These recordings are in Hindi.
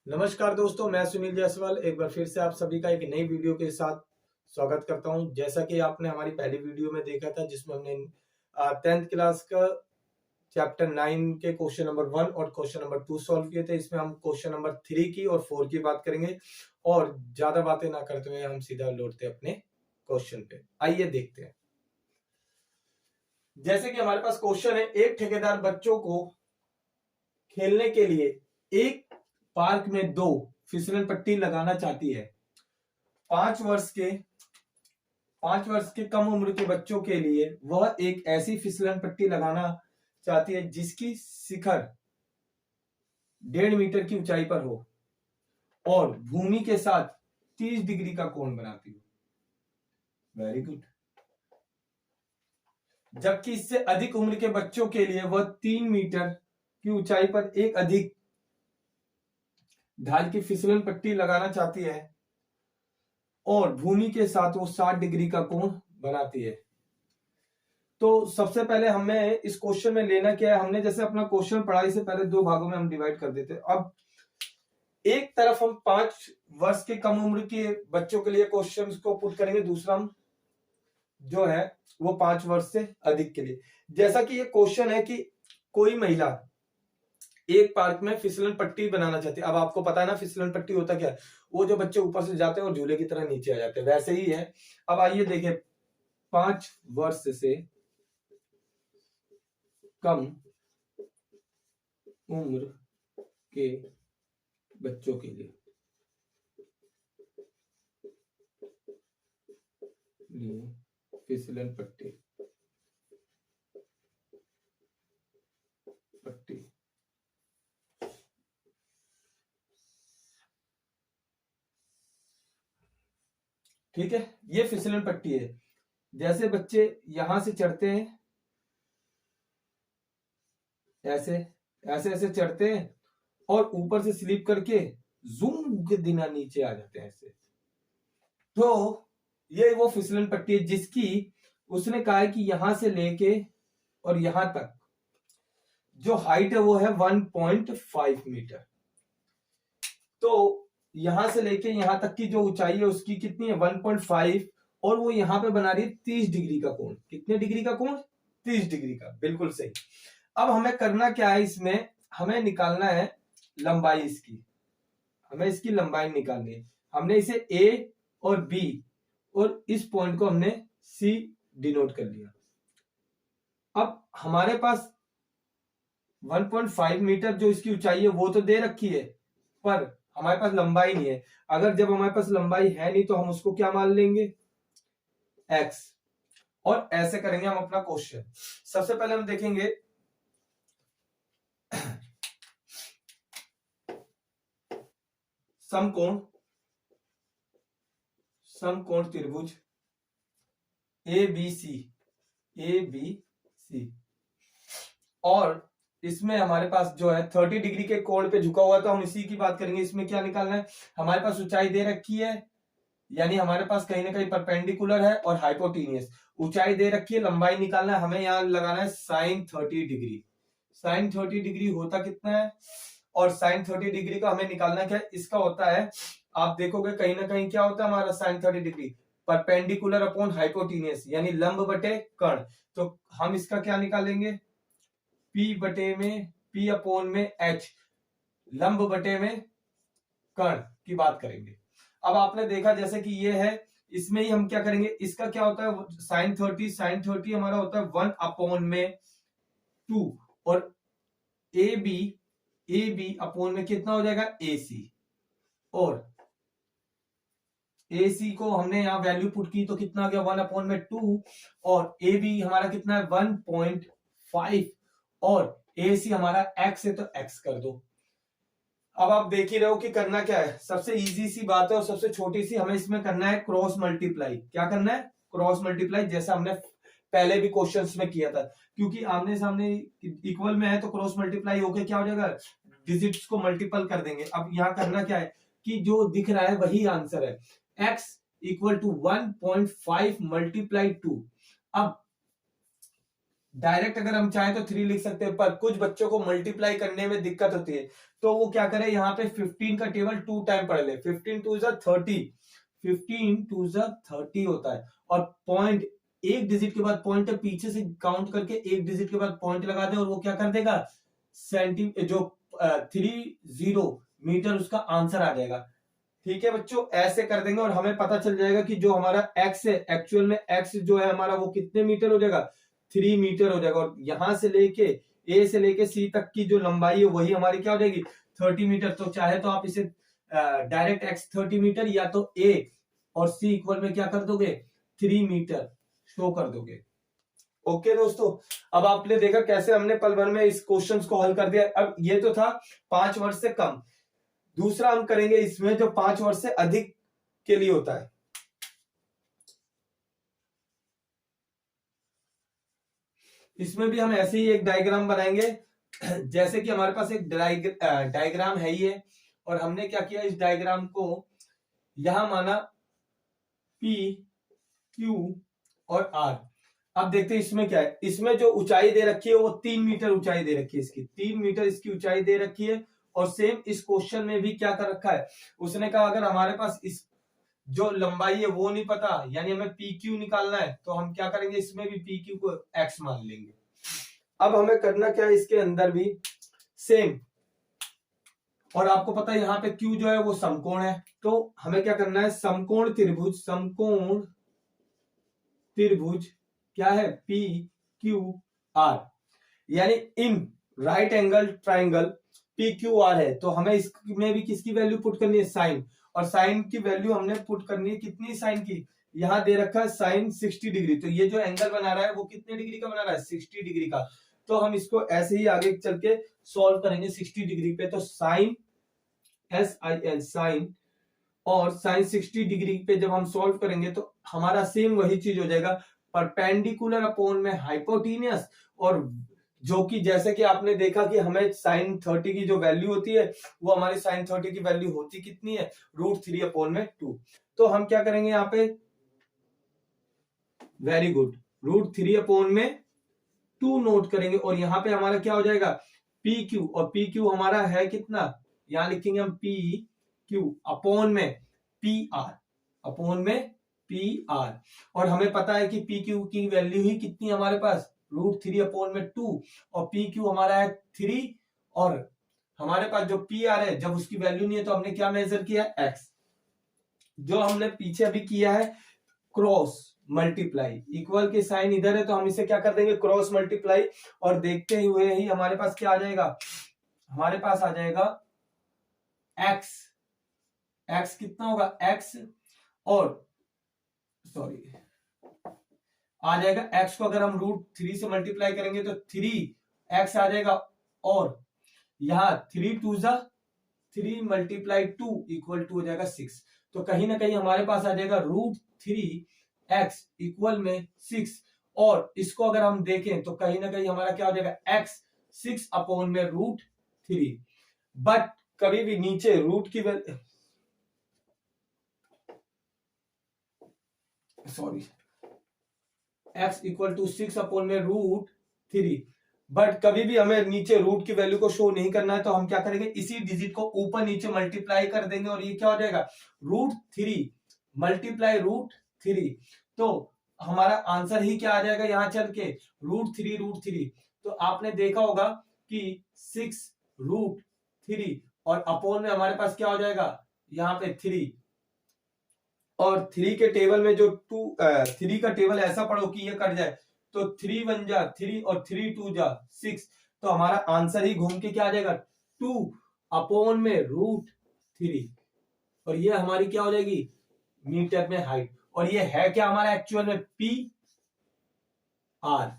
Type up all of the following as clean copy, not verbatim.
नमस्कार दोस्तों, मैं सुनील जायसवाल एक बार फिर से आप सभी का एक नई वीडियो के साथ स्वागत करता हूं। जैसा कि आपने हमारी पहली वीडियो में देखा था जिसमें हमने 10th क्लास का चैप्टर 9 के क्वेश्चन नंबर 1 और क्वेश्चन नंबर 2 सॉल्व किए थे। इसमें हम क्वेश्चन नंबर 3 की और 4 की बात करेंगे और ज्यादा बातें ना करते हुए हम सीधा लौटते अपने क्वेश्चन पे। आइए देखते हैं। जैसे कि हमारे पास क्वेश्चन है, एक ठेकेदार बच्चों को खेलने के लिए एक पार्क में 2 फिसलन पट्टी लगाना चाहती है। 5 वर्ष के कम उम्र के बच्चों के लिए वह एक ऐसी फिसलन पट्टी लगाना चाहती है जिसकी शिखर 1.5 मीटर की ऊंचाई पर हो और भूमि के साथ 30 डिग्री का कोण बनाती हो। Very good. जबकि इससे अधिक उम्र के बच्चों के लिए वह 3 मीटर की ऊंचाई पर एक अधिक ढाल की फिसलन पट्टी लगाना चाहती है और भूमि के साथ वो 60 डिग्री का कोण बनाती है। तो सबसे पहले हमें इस क्वेश्चन में लेना क्या है, हमने जैसे अपना क्वेश्चन पढ़ाई से पहले 2 भागों में हम डिवाइड कर देते। अब एक तरफ हम 5 वर्ष के कम उम्र के बच्चों के लिए क्वेश्चन को पुट करेंगे, दूसरा हम जो है वो 5 वर्ष से अधिक के लिए। जैसा कि ये क्वेश्चन है कि कोई महिला एक पार्क में फिसलन पट्टी बनाना चाहती है। अब आपको पता है ना फिसलन पट्टी होता क्या है, वो जो बच्चे ऊपर से जाते हैं और झूले की तरह नीचे आ जाते हैं, वैसे ही है। अब आइए देखें, 5 वर्ष से कम उम्र के बच्चों के लिए फिसलन पट्टी ठीक है, ये फिसलन पट्टी है। जैसे बच्चे यहां से चढ़ते हैं, ऐसे ऐसे ऐसे चढ़ते हैं और ऊपर से स्लिप करके जूम के दिना नीचे आ जाते हैं ऐसे। तो ये वो फिसलन पट्टी है जिसकी उसने कहा है कि यहां से लेके और यहां तक जो हाइट है वो है 1.5 मीटर। तो यहां से लेके यहां तक की जो ऊंचाई है उसकी कितनी है 1.5, और वो यहां पे बना रही है 30 डिग्री का कोण। कितने डिग्री का कोण? 30 डिग्री का, बिल्कुल सही। अब हमें करना क्या है, इसमें हमें निकालना है लंबाई इसकी, हमें इसकी लंबाई निकालनी है। हमने इसे ए और बी और इस पॉइंट को हमने सी डिनोट कर लिया। अब हमारे पास 1.5 मीटर जो इसकी ऊंचाई है वो तो दे रखी है, पर हमारे पास लंबाई नहीं है। अगर जब हमारे पास लंबाई है नहीं तो हम उसको क्या मान लेंगे? x। और ऐसे करेंगे हम अपना क्वेश्चन। सबसे पहले हम देखेंगे समकोण त्रिभुज ABC और इसमें हमारे पास जो है 30 डिग्री के कोण पे झुका हुआ, तो हम इसी की बात करेंगे। इसमें क्या निकालना है, हमारे पास ऊंचाई दे रखी है, यानी हमारे पास कहीं ना कहीं परपेंडिकुलर है और हाइपोटेनियस। ऊंचाई दे रखी है, लंबाई निकालना है, हमें यहां लगाना है sin 30 डिग्री। sin 30 डिग्री होता कितना है, और sin 30 डिग्री का हमें निकालना क्या है, इसका होता है, आप देखोगे कहीं ना कहीं क्या होता है हमारा sin 30 degree perpendicular upon hypotenuse, यानी लंब बटे कर्ण। तो हम इसका क्या निकालेंगे, P बटे में P अपोन में H, लंब बटे में कर्ण की बात करेंगे। अब आपने देखा जैसे कि ये है, इसमें ही हम क्या करेंगे, इसका क्या होता है sin 30 हमारा होता है 1 अपोन में 2, और ए बी अपोन में कितना हो जाएगा AC, और AC को हमने यहां वैल्यू पुट की तो कितना आ गया 1 अपोन में 2, और AB हमारा कितना है 1.5, और AC हमारा x है तो x कर दो। अब आप देख ही रहे हो कि करना क्या है, सबसे इजी सी बात है और सबसे छोटी सी, हमें इसमें करना है क्रॉस मल्टीप्लाई। क्या करना है? क्रॉस मल्टीप्लाई, जैसा हमने पहले भी क्वेश्चंस में किया था। क्योंकि आमने सामने इक्वल में है तो क्रॉस मल्टीप्लाई होके क्या हो जाएगा, डिजिट्स को मल्टीपल कर देंगे। अब यहाँ करना क्या है कि जो दिख रहा है वही आंसर है, x इक्वल टू 1.5 मल्टीप्लाई 2। अब डायरेक्ट अगर हम चाहें तो 3 लिख सकते हैं, पर कुछ बच्चों को मल्टीप्लाई करने में दिक्कत होती है, तो वो क्या करे, यहाँ पे 15 का टेबल 2 टाइम पढ़ ले। 15 टू इज 30, 15 टू इज 30 होता है, और पॉइंट एक डिजिट के बाद पॉइंट पीछे से काउंट करके एक डिजिट के बाद पॉइंट लगा दे, और वो क्या कर देगा, जो 30 मीटर उसका आंसर आ जाएगा। ठीक है बच्चों, ऐसे कर देंगे और हमें पता चल जाएगा कि जो हमारा x है, एक्चुअल में x जो है हमारा वो कितने मीटर हो जाएगा, 3 मीटर हो जाएगा। और यहां से लेके a से लेके c तक की जो लंबाई है वही हमारी क्या हो जाएगी, 30 मीटर। तो चाहे तो आप इसे डायरेक्ट x 30 मीटर, या तो a और c इक्वल में क्या कर दोगे, 3 मीटर शो कर दोगे। ओके दोस्तों, अब आपने देखा कैसे हमने पल भर में इस क्वेश्चन को हल कर दिया। अब ये तो था 5 वर्ष से कम, दूसरा हम करेंगे इसमें जो 5 वर्ष से अधिक के लिए होता है। इसमें भी हम ऐसे ही एक डायग्राम बनाएंगे, जैसे कि हमारे पास एक डायग्राम है ही है, और हमने क्या किया, इस डायग्राम को यहां माना P, Q और R। अब देखते हैं इसमें क्या है, इसमें जो ऊंचाई दे रखी है वो 3 मीटर ऊंचाई दे रखी है, इसकी 3 मीटर इसकी ऊंचाई दे रखी है। और सेम इस क्वेश्चन में भी क्या कर रखा है, उसने कहा अगर हमारे पास इस जो लंबाई है वो नहीं पता, यानी हमें पी क्यू निकालना है, तो हम क्या करेंगे, इसमें भी पी क्यू को एक्स मान लेंगे। अब हमें करना क्या है, इसके अंदर भी सेम, और आपको पता है यहाँ पे क्यू जो है वो समकोण है, तो हमें क्या करना है, समकोण त्रिभुज क्या है, पी क्यू आर, यानी in right angle triangle P Q R है, तो हमें इसमें भी किसकी वैल्यू पुट करनी है, साइन। और साइन की वैल्यू हमने पुट करनी है कितनी, साइन की, यहां दे रखा है साइन 60 डिग्री, तो ये जो एंगल बना रहा है वो कितने डिग्री का बना रहा है, 60 डिग्री का। तो हम इसको ऐसे ही आगे चल के सॉल्व करेंगे 60 डिग्री पे, तो साइन SIN साइन, और साइन 60 डिग्री पे जब हम सॉल्व करेंगे तो हमारा सेम वही चीज हो जाएगा, परपेंडिकुलर अपॉन में हाइपोटेनियस। और जो कि जैसे कि आपने देखा कि हमें साइन 30 की जो वैल्यू होती है वो हमारी साइन 30 की वैल्यू होती कितनी है, √3/2। तो हम क्या करेंगे यहाँ पे, वेरी गुड, √3/2 नोट करेंगे, और यहाँ पे हमारा क्या हो जाएगा, पी क्यू, और पी क्यू हमारा है कितना, यहां लिखेंगे हम पी क्यू अपॉन में पी आर, और हमें पता है कि पी क्यू की वैल्यू ही कितनी हमारे पास, √3/2, और पी क्यू हमारा है 3, और हमारे पास जो पी आर है जब उसकी वैल्यू नहीं है तो हमने क्या मेजर किया, एक्स। जो हमने पीछे अभी किया है क्रॉस मल्टीप्लाई, इक्वल के साइन इधर है तो हम इसे क्या कर देंगे, क्रॉस मल्टीप्लाई, और देखते हुए ही हमारे पास क्या आ जाएगा, हमारे पास आ जाएगा एक्स कितना होगा, एक्स, और सॉरी आ जाएगा एक्स को अगर हम √3 से मल्टीप्लाई करेंगे तो 3x आ जाएगा, और यहां 3 2 3 × 2 = हो जाएगा 6। तो कहीं ना कहीं हमारे पास आ जाएगा √3x इक्वल में 6, और इसको अगर हम देखें तो कहीं ना कहीं हमारा क्या हो जाएगा, x 6/√3। बट कभी भी नीचे रूट की वैल्यू, सॉरी, x = 6/√3, बट कभी भी हमें नीचे रूट की वैल्यू को शो नहीं करना है, तो हम क्या करेंगे, इसी डिजिट को ऊपर नीचे मल्टीप्लाई कर देंगे, और ये क्या हो जाएगा, √3 × √3। तो हमारा आंसर ही क्या आ जाएगा, यहां चल के √3। तो आपने देखा होगा कि 6√3 और अपॉन में हमारे पास क्या हो जाएगा, यहाँ पे 3, और 3 के टेबल में जो 3 का टेबल ऐसा पढ़ो कि ये कट जाए, तो 3 1 जा 3 और 3 2 जा 6, तो हमारा आंसर ही घूम के क्या आ जाएगा, 2/√3, और ये हमारी क्या हो जाएगी, मीटर में हाइट। और ये है क्या हमारा एक्चुअल में, पी आर,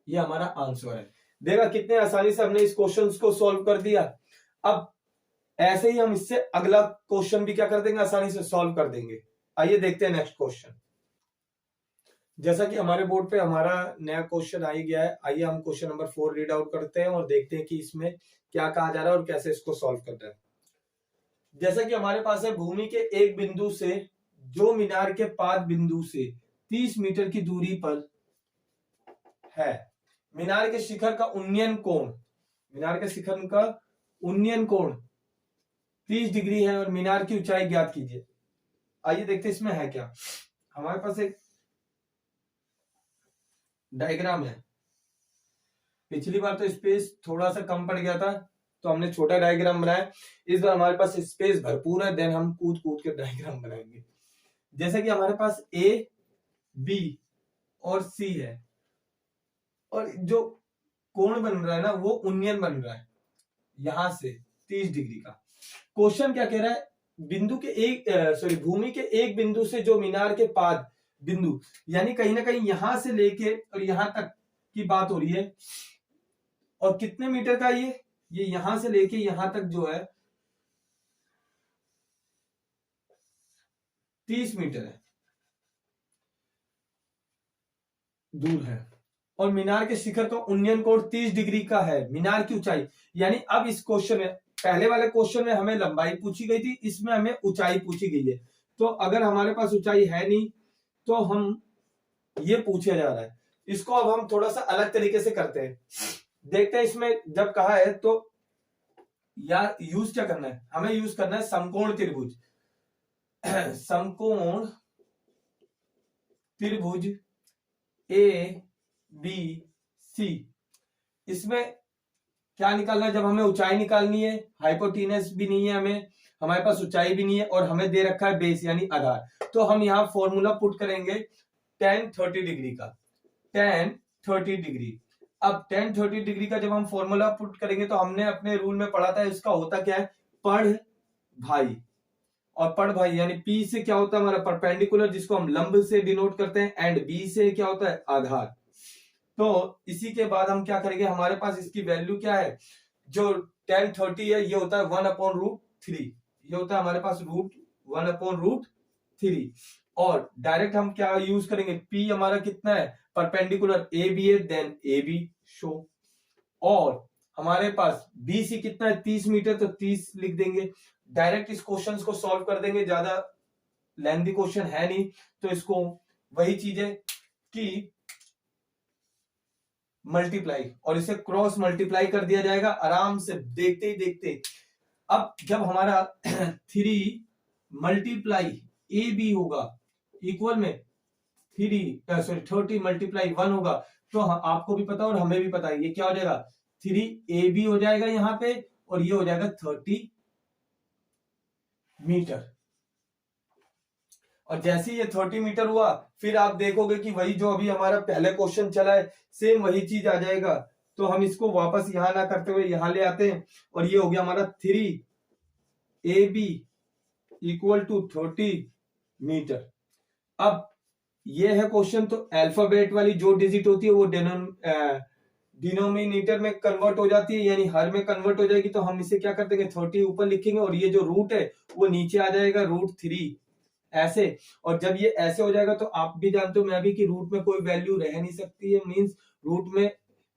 ये हमारा आंसर है। देखा कितने आसानी से हमने इस क्वेश्चन को सॉल्व कर दिया। अब ऐसे ही हम इससे अगला क्वेश्चन भी क्या कर देंगे, आसानी से सॉल्व कर देंगे। आइए देखते हैं नेक्स्ट क्वेश्चन। जैसा कि हमारे बोर्ड पे हमारा नया क्वेश्चन आ ही गया है, आइए हम क्वेश्चन नंबर 4 रीड आउट करते हैं और देखते हैं कि इसमें क्या कहा जा रहा है और कैसे इसको सॉल्व करना है। जैसा कि हमारे पास है, भूमि के एक बिंदु से जो मीनार के पाद बिंदु से 30 मीटर की दूरी पर है, मीनार के शिखर का उन्नयन कोण, मीनार के शिखर का उन्नयन कोण 30 डिग्री है और मीनार की ऊंचाई ज्ञात कीजिए। आइए देखते हैं इसमें है क्या। हमारे पास एक डायग्राम है। पिछली बार तो स्पेस थोड़ा सा कम पड़ गया था तो हमने छोटा डायग्राम बनाया। इस बार हमारे पास स्पेस भरपूर है, देन हम कूद कूद के डायग्राम बनाएंगे। जैसे कि हमारे पास ए, बी और सी है और जो कोण बन रहा है ना वो उन्नयन बन रहा है यहां से 30 डिग्री का। क्वेश्चन क्या कह रहा है, बिंदु के एक भूमि के एक बिंदु से जो मीनार के पाद बिंदु, यानी कहीं ना कहीं यहां से लेके और यहां तक की बात हो रही है। और कितने मीटर का ये यहां से लेके यहां तक जो है 30 मीटर है दूर है। और मीनार के शिखर का उन्नयन कोण 30 डिग्री का है। मीनार की ऊंचाई, यानी अब इस क्वेश्चन में, पहले वाले क्वेश्चन में हमें लंबाई पूछी गई थी, इसमें हमें ऊंचाई पूछी गई है। तो अगर हमारे पास ऊंचाई है नहीं तो हम ये पूछा जा रहा है, इसको अब हम थोड़ा सा अलग तरीके से करते हैं। देखते हैं इसमें जब कहा है तो यार यूज क्या करना है, हमें यूज करना है समकोण त्रिभुज। समकोण त्रिभुज ए बी सी, इसमें क्या निकालना है, जब हमें ऊंचाई निकालनी है, हाइपोटेनस भी नहीं है हमें, हमारे पास ऊंचाई भी नहीं है और हमें दे रखा है बेस यानी आधार। तो हम यहाँ फॉर्मूला पुट करेंगे tan 30 डिग्री का, tan 30 डिग्री। अब tan 30 डिग्री का जब हम फॉर्मूला पुट करेंगे तो हमने अपने रूल में पढ़ा था, इसका होता क्या है, पढ़ भाई। और पढ़ भाई यानी P से क्या होता है हमारा परपेंडिकुलर, जिसको हम लंब से डिनोट करते हैं, एंड B से क्या होता है आधार। तो इसी के बाद हम क्या करेंगे, हमारे पास इसकी वैल्यू क्या है, जो tan 30 है ये होता है 1/√3, ये होता है हमारे पास 1/√3। और डायरेक्ट हम क्या यूज करेंगे, P हमारा कितना है, परपेंडिकुलर AB है, देन AB शो। और हमारे पास BC कितना है 30 मीटर, तो 30 लिख देंगे। डायरेक्ट इस क्वेश्चन को सॉल्व कर देंगे, ज्यादा लेंथी क्वेश्चन है नहीं, तो इसको वही चीज है कि मल्टीप्लाई और इसे क्रॉस मल्टीप्लाई कर दिया जाएगा आराम से, देखते ही देखते। अब जब हमारा 3 मल्टीप्लाई ए बी होगा इक्वल में 30 मल्टीप्लाई 1 होगा, तो आपको भी पता और हमें भी पता है ये क्या हो जाएगा, 3AB हो जाएगा यहाँ पे, और ये हो जाएगा 30 मीटर। और जैसे ये 30 मीटर हुआ, फिर आप देखोगे कि वही जो अभी हमारा पहले क्वेश्चन चला है, सेम वही चीज आ जाएगा। तो हम इसको वापस यहां ना करते हुए यहां ले आते हैं, और ये हो गया हमारा 3AB इक्वल टू 30 मीटर। अब ये है क्वेश्चन, तो अल्फाबेट वाली जो डिजिट होती है वो डिनोमिनेटर में कन्वर्ट हो जाती है, यानी हर में कन्वर्ट हो जाएगी। तो हम इसे क्या कर देंगे, 30 ऊपर लिखेंगे और ये जो रूट है वो नीचे आ जाएगा, √3 ऐसे। और जब ये ऐसे हो जाएगा तो आप भी जानते हो मैं भी कि रूट में कोई वैल्यू रह नहीं सकती है, मींस रूट में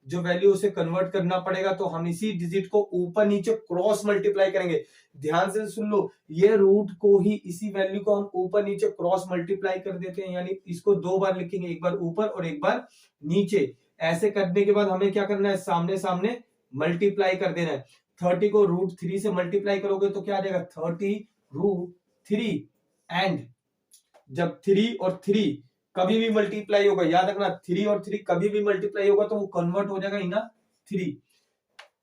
जो वैल्यू उसे कन्वर्ट करना पड़ेगा। तो हम इसी डिजिट को ऊपर नीचे क्रॉस मल्टीप्लाई करेंगे। ध्यान से सुन लो, ये रूट को ही, इसी वैल्यू को हम ऊपर नीचे क्रॉस मल्टीप्लाई कर देते हैं, यानी इसको 2 बार लिखेंगे, एक बार ऊपर और एक बार नीचे। ऐसे करने के बाद हमें क्या करना है, सामने सामने मल्टीप्लाई कर देना है। 30 को √3 से मल्टीप्लाई करोगे तो क्या आ जाएगा, 30√3। एंड जब 3 और 3 कभी भी मल्टीप्लाई होगा, याद रखना 3 और 3 कभी भी मल्टीप्लाई होगा तो वो कन्वर्ट हो जाएगा ना 3।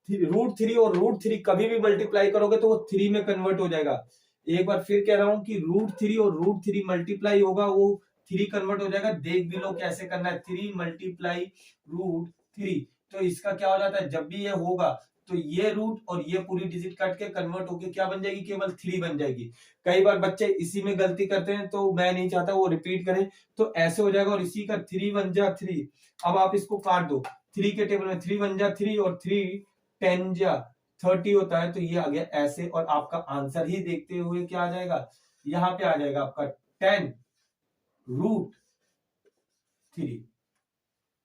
√3 और √3 कभी भी मल्टीप्लाई करोगे तो वो 3 में कन्वर्ट हो जाएगा। एक बार फिर कह रहा हूं कि √3 और √3 मल्टीप्लाई होगा, वो 3 कन्वर्ट हो जाएगा। देख भी लो कैसे करना है, 3 मल्टीप्लाई √3। तो इसका क्या हो जाता है, जब भी ये होगा तो ये रूट और ये पूरी डिजिट कट के कन्वर्ट होके क्या बन जाएगी, केवल 3 बन जाएगी। कई बार बच्चे इसी में गलती करते हैं, तो मैं नहीं चाहता वो रिपीट करें। तो ऐसे हो जाएगा और इसी का 3 1 जा 3। अब आप इसको काट दो, 3 के टेबल में 3 1 जा 3 और 3 10 जा 30 होता है, तो ये आ गया ऐसे। और आपका आंसर ही देखते हुए क्या आ जाएगा, यहां पे आ जाएगा आपका 10√3।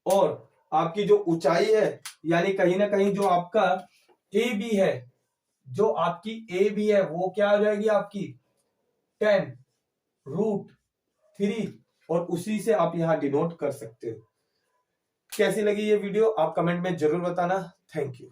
और आपकी जो ऊंचाई है, यानी कहीं ना कहीं जो आपका ए बी है, जो आपकी ए बी है वो क्या हो जाएगी आपकी 10√3, और उसी से आप यहां डिनोट कर सकते हो। कैसी लगी ये वीडियो आप कमेंट में जरूर बताना। Thank you.